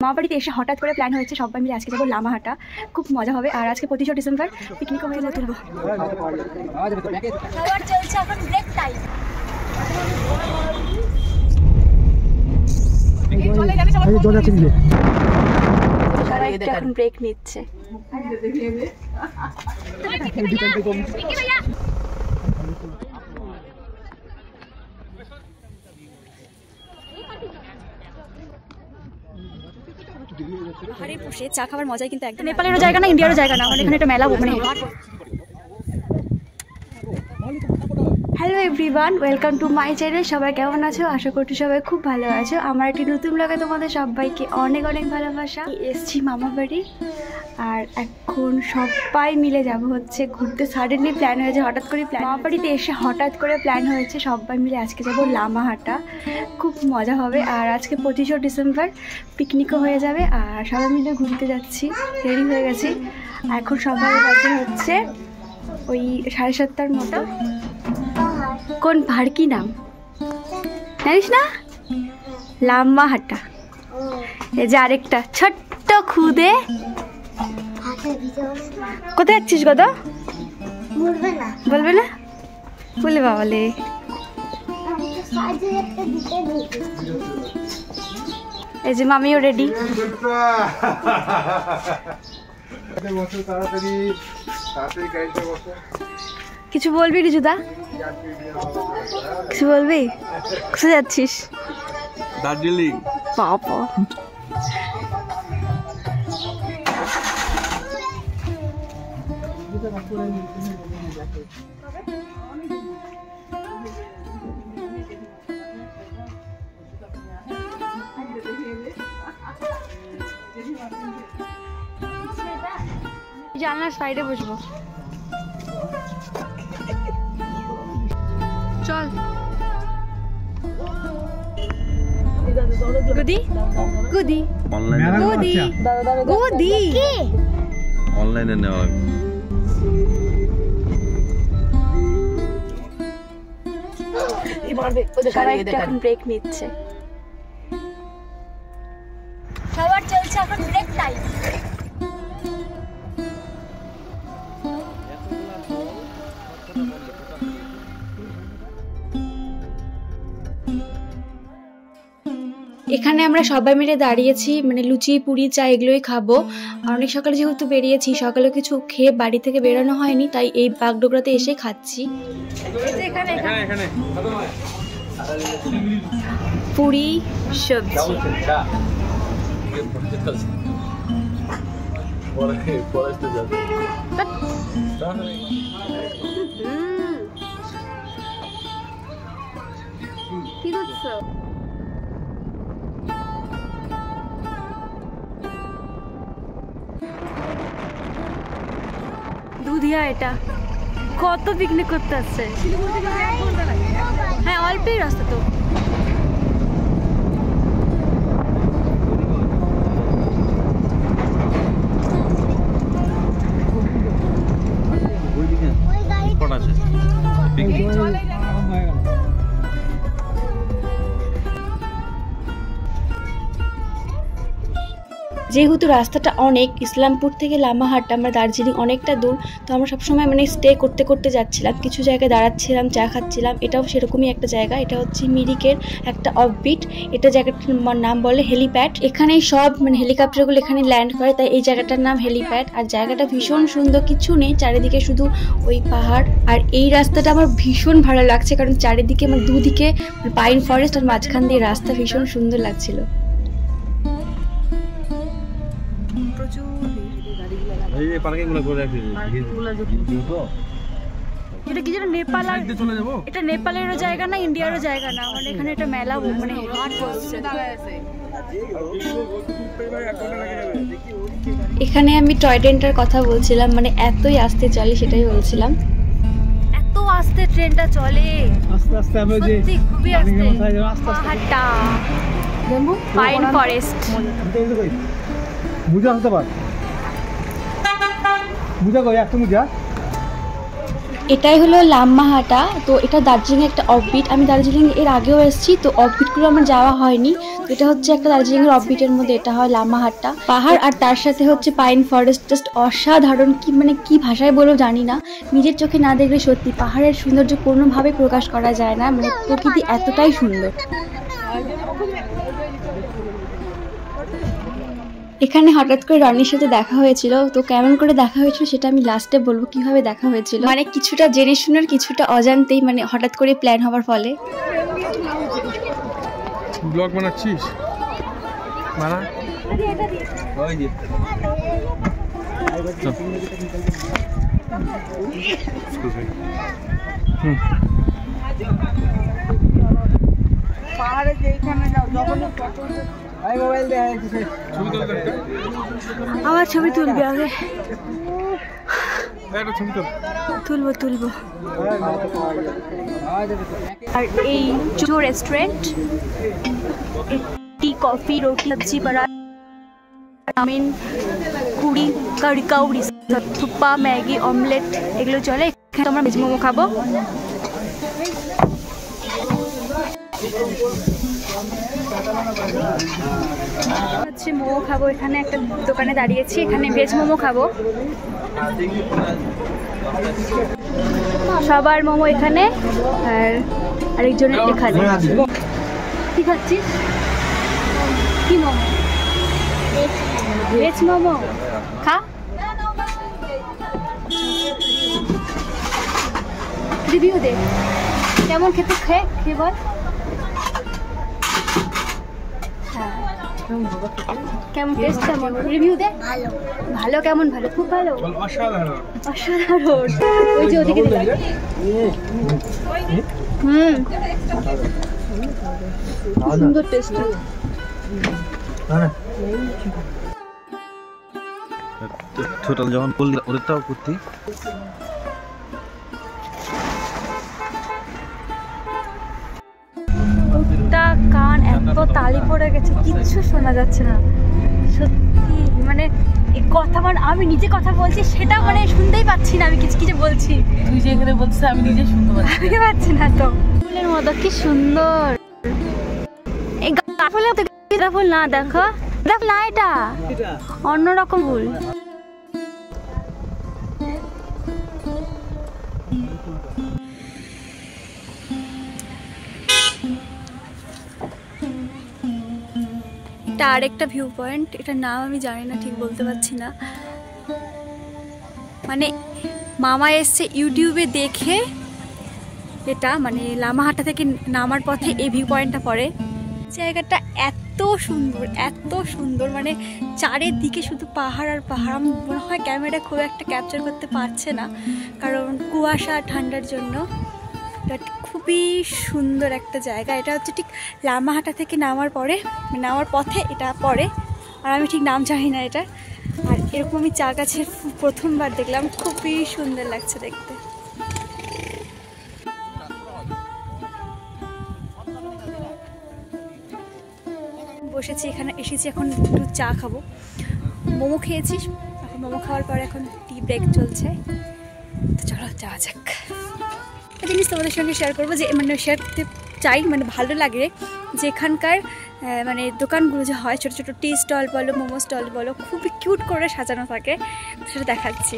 মামাবাড়িতে এসে হঠাৎ করে প্ল্যান হয়েছে সবাই মিলে আজকে যাবো লামাহাটা, খুব মজা হবে। আর আজকে 25 ডিসেম্বর পিকনিকও হয়ে যেতে হবে। চলছে এখন ব্রেক টাইম। এখন ব্রেক নিচ্ছে। পাহাড়ে বসে চা খাবার মজাই কিন্তু একদম নেপালেরও জায়গা না, ইন্ডিয়ারও জায়গা না, মানে এখানে একটা মেলা মানে। Hello everyone, welcome to my channel. সবাই কেমন আছো? আশা করছি সবাই খুব ভালো আছো। আমার একটি নতুন ব্লগে তোমাদের সবাইকে অনেক অনেক ভালোবাসা। এসছি মামাবাড়ি, আর এখন সবাই মিলে যাব হচ্ছে ঘুরতে। সাডেনলি প্ল্যান হয়েছে, হঠাৎ করে প্ল্যান। মামাবাড়িতে এসে হঠাৎ করে প্ল্যান হয়েছে সবাই মিলে আজকে যাব লামাহাটা, খুব মজা হবে। আর আজকে 25 ডিসেম্বর পিকনিকও হয়ে যাবে, আর সবাই মিলে ঘুরতে যাচ্ছি। রেডি হয়ে গেছি। এখন সবাই বাজে হচ্ছে ওই 7:30টার মতো। কোন পাহাড় কি নাম জানিস না? লামাহাটা। এই যে আরেকটা ছোট্ট খুদে। কোথায় যাচ্ছিস গো? তো বলবে না? বলে বাবালে। এই যে মামিও রেডি। কিছু বলবি রিজুদা? কিছু বলবি? কোথায় যাচ্ছিস? দার্জিলিং। বাবা, জানলার সাইডে বসবো। চল গুদি গুদি গুদি গুদি অনলাইনে নেওয়া হবে। এখন ব্রেক নিচ্ছে। সবার চলছে এখন ব্রেক টাইম। এখানে আমরা সবাই মিলে দাঁড়িয়েছি, মানে লুচি পুরি চা এগুলোই খাবো। অনেক সকালে যেহেতু বেরিয়েছি, সকালে কিছু খেয়ে বাড়ি থেকে বেরোনো হয়নি, তাই এই বাগডোগরাতে এসে খাচ্ছি। পুরি সবজি। কি করছো? দুধিয়া। এটা কত পিকনিক করতে আসছে। হ্যাঁ, অল্পই রাস্তা তো। যেহেতু রাস্তাটা অনেক, ইসলামপুর থেকে লামাহাট আমরা দার্জিলিং অনেকটা দূর, তো আমরা সবসময় মানে স্টে করতে করতে যাচ্ছিলাম। কিছু জায়গায় দাঁড়াচ্ছিলাম, চা খাচ্ছিলাম। এটাও সেরকমই একটা জায়গা। এটা হচ্ছে মিরিকের একটা অফবিট। এটা জায়গাটার নাম বলে হেলিপ্যাড। এখানেই সব মানে হেলিকপ্টারগুলো এখানে ল্যান্ড করে, তাই এই জায়গাটার নাম হেলিপ্যাড। আর জায়গাটা ভীষণ সুন্দর, কিছু নেই, চারিদিকে শুধু ওই পাহাড়। আর এই রাস্তাটা আমার ভীষণ ভালো লাগছে, কারণ চারিদিকে মানে দুদিকে পাইন ফরেস্ট আর মাঝখান দিয়ে রাস্তা, ভীষণ সুন্দর লাগছিল। এটা কি যেন নেপাল, এটা নেপালেরও জায়গা না, ইন্ডিয়ারও জায়গা না, মানে এখানে একটা মেলা মানে হাট বসছে। এখানে আমি টয় ট্রেনটার কথা বলছিলাম, মানে এতই আস্তে চলে সেটাই বলছিলাম। এত আস্তে ট্রেনটা চলে, আস্তে আস্তে সত্যি খুবই আস্তে। পাহাড়টা পাইন ফরেস্ট। বুঝা হতে পার বুঝা গো একটা মুজা এটাই হলো লাম্মাহাটা। তো এটা দার্জিলিংয়ে একটা অফবিট। আমি দার্জিলিং এর আগেও এসেছি, তো অফবিটগুলো আমার যাওয়া হয়নি। তো এটা হচ্ছে একটা দার্জিলিংয়ের অফবিটের মধ্যে এটা হয় লাম্মাহাটটা। পাহাড় আর তার সাথে হচ্ছে পাইন ফরেস্ট, জাস্ট অসাধারণ। কি ভাষায় বলেও জানি না, নিজের চোখে না দেখলে সত্যি পাহাড়ের সৌন্দর্য কোনোভাবে প্রকাশ করা যায় না। মানে প্রকৃতি এতটাই সুন্দর। এখানে হঠাৎ করে রনির সাথে দেখা হয়েছিল। তো কেমন করে দেখা হয়েছিল সেটা আমি লাস্টে বলবো, কিভাবে দেখা হয়েছিল। মানে কিছুটা জেনে শুনার, কিছুটা অজান্তেই, মানে হঠাৎ করে প্ল্যান হওয়ার ফলে। ব্লগ বানাচ্ছিস? বানা। ওই যে পাহাড়ে যেখানে যাও যখন মোবাইল দেয় আমার ছবি তুলবি আগে? তুলবো। আর এই जो रेस्टोरेंट टी कॉफी रोटी सब्जी पराठा चाउमिन কুড়ি কারি কাউরি থুপ্পা ম্যাগি অমলেট এগুলো চলে। এখানে আমরা ভেজ মোমো খাবো। হচ্ছে মোমো খাবো, এখানে একটা দোকানে দাঁড়িয়েছি, এখানে ভেজ মোমো খাবো। সবার মোমো এখানে, আর আরেকজনের এখানে। কি খাচ্ছিস? কি মোমো? ভেজ মোমো খা। রিভিউ দে কেমন খেতে, খেয়ে বল। কেমন টেস্ট, কেমন রিভিউ দে। ভালো কেমন? ভালো, খুব ভালো, অসাধারণ। ওই যে ওদিকে সুন্দর টেস্ট। টোটাল যখন বললি ওদেরটাও করতি। কান এত তালি পড়ে গেছে, কিচ্ছু শোনা যাচ্ছে না সত্যি। মানে এই কথা, মানে আমি নিজে কথা বলছি সেটা মানে শুনতেই পাচ্ছি না আমি কিছু কিছু বলছি। তুই যেখানে বলছিস আমি নিজে শুনতে পাচ্ছি না তো। ফুলের মতো কি সুন্দর এই ফুল। ফুল না, দেখো না, এটা অন্যরকম ফুল। এটা আরেকটা ভিউ পয়েন্ট, এটার নাম আমি জানি না, ঠিক বলতে পারছি না। মানে মামা এসছে ইউটিউবে দেখে, এটা মানে লামাহাটা থেকে নামার পথে এই ভিউ পয়েন্টটা পড়ে। জায়গাটা এত সুন্দর, মানে চারিদিকে শুধু পাহাড় আর পাহাড়। আমার মনে হয় ক্যামেরা খুব একটা ক্যাপচার করতে পারছে না, কারণ কুয়াশা ঠান্ডার জন্য। বাট খুবই সুন্দর একটা জায়গা। এটা হচ্ছে ঠিক লামাহাটা থেকে নামার পথে এটা পড়ে। আর আমি ঠিক নাম জানি না এটা। আর এরকম আমি চা গাছে প্রথমবার দেখলাম, খুবই সুন্দর লাগছে দেখতে। বসেছি এখানে, এসেছি এখন একটু চা খাবো। মোমো খেয়েছি, এখন মোমো খাওয়ার পর এখন টি ব্রেক চলছে। তো চলো যাওয়া যাক। একটা জিনিস তোমাদের সঙ্গে শেয়ার করবো, যে মানে শেয়ার করতে চাই, মানে ভালো লাগে যে এখানকার মানে দোকানগুলো যে হয়, ছোটো ছোটো টি স্টল বলো, মোমো স্টল বলো, খুবই কিউট করে সাজানো থাকে, সেটা দেখাচ্ছি।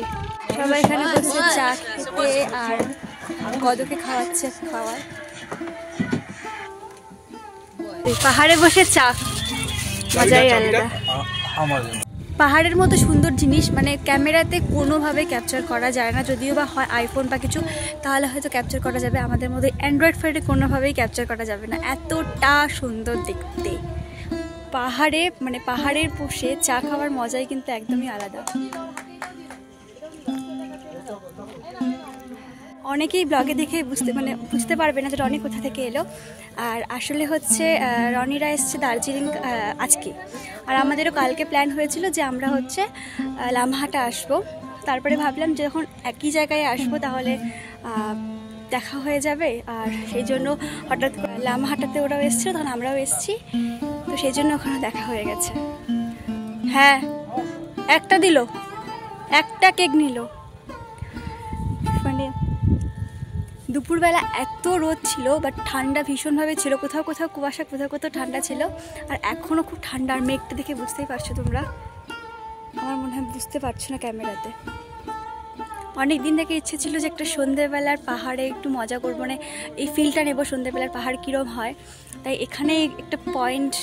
সবাই এখানে বসে চা খেতে আর গদকে খাওয়াচ্ছে খাওয়ার। পাহাড়ে বসে চা মজাই আলাদা। পাহাড়ের মতো সুন্দর জিনিস মানে ক্যামেরাতে কোনোভাবে ক্যাপচার করা যায় না, যদিও বা হয় আইফোন বা কিছু, তাহলে হয়তো ক্যাপচার করা যাবে। আমাদের মধ্যে অ্যান্ড্রয়েড ফোনে কোনোভাবেই ক্যাপচার করা যাবে না, এতটা সুন্দর দেখতে। পাহাড়ের বসে চা খাওয়ার মজাই কিন্তু একদমই আলাদা। অনেকেই ব্লগে দেখে বুঝতে পারবে না যে রনি কোথা থেকে এলো। আর আসলে হচ্ছে রনিরা এসছে দার্জিলিং আজকে, আর আমাদেরও কালকে প্ল্যান হয়েছিল যে আমরা হচ্ছে লামাহাটা আসবো। তারপরে ভাবলাম যে যখন একই জায়গায় আসবো তাহলে দেখা হয়ে যাবে, আর সেই জন্য হঠাৎ লামাহাটাতে ওরাও এসেছিলো, তখন আমরাও এসেছি, তো সেই জন্য ওখানে দেখা হয়ে গেছে। হ্যাঁ, একটা দিল, একটা কেক নিল, মানে দুপুরবেলা এত রোদ ছিল, বাট ঠান্ডা ভীষণভাবে ছিল, কোথাও কোথাও কুয়াশা, কোথাও কোথাও ঠান্ডা ছিল। আর এখনও খুব ঠান্ডা, আর মেঘটা দেখে বুঝতেই পারছো তোমরা, আমার মনে হয় বুঝতে পারছো না ক্যামেরাতে। অনেক দিন থেকে ইচ্ছে ছিল যে একটা সন্ধ্যেবেলার পাহাড়ে একটু মজা করবো, মানে এই ফিলটা নেবো সন্ধ্যেবেলার পাহাড় কীরকম হয়। তাই এখানে একটা পয়েন্ট,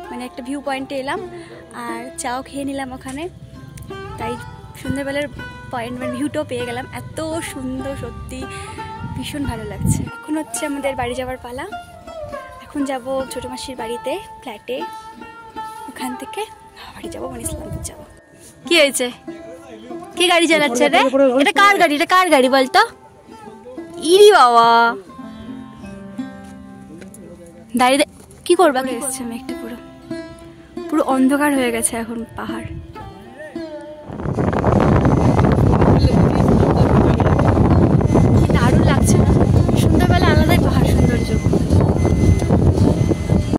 মানে একটা ভিউ পয়েন্টে এলাম আর চাও খেয়ে নিলাম ওখানে। তাই সন্ধ্যেবেলার পয়েন্ট মানে ভিউটাও পেয়ে গেলাম। এত সুন্দর, সত্যি ভীষণ ভালো লাগছে। এখন হচ্ছে আমাদের বাড়ি যাওয়ার পালা। এখন যাব ছোটো মাসির বাড়িতে, ফ্ল্যাটে। ওখান থেকে বাড়ি যাবো, মানে ইসলামপুর যাবো। কি হয়েছে? কি গাড়ি চালাচ্ছে রে? এটা কার গাড়ি? এটা কার গাড়ি বলতো? ইরি বাবা, দাঁড়িয়ে কি করবা? এসছে মেঘটা পুরো পুরো অন্ধকার হয়ে গেছে এখন পাহাড়।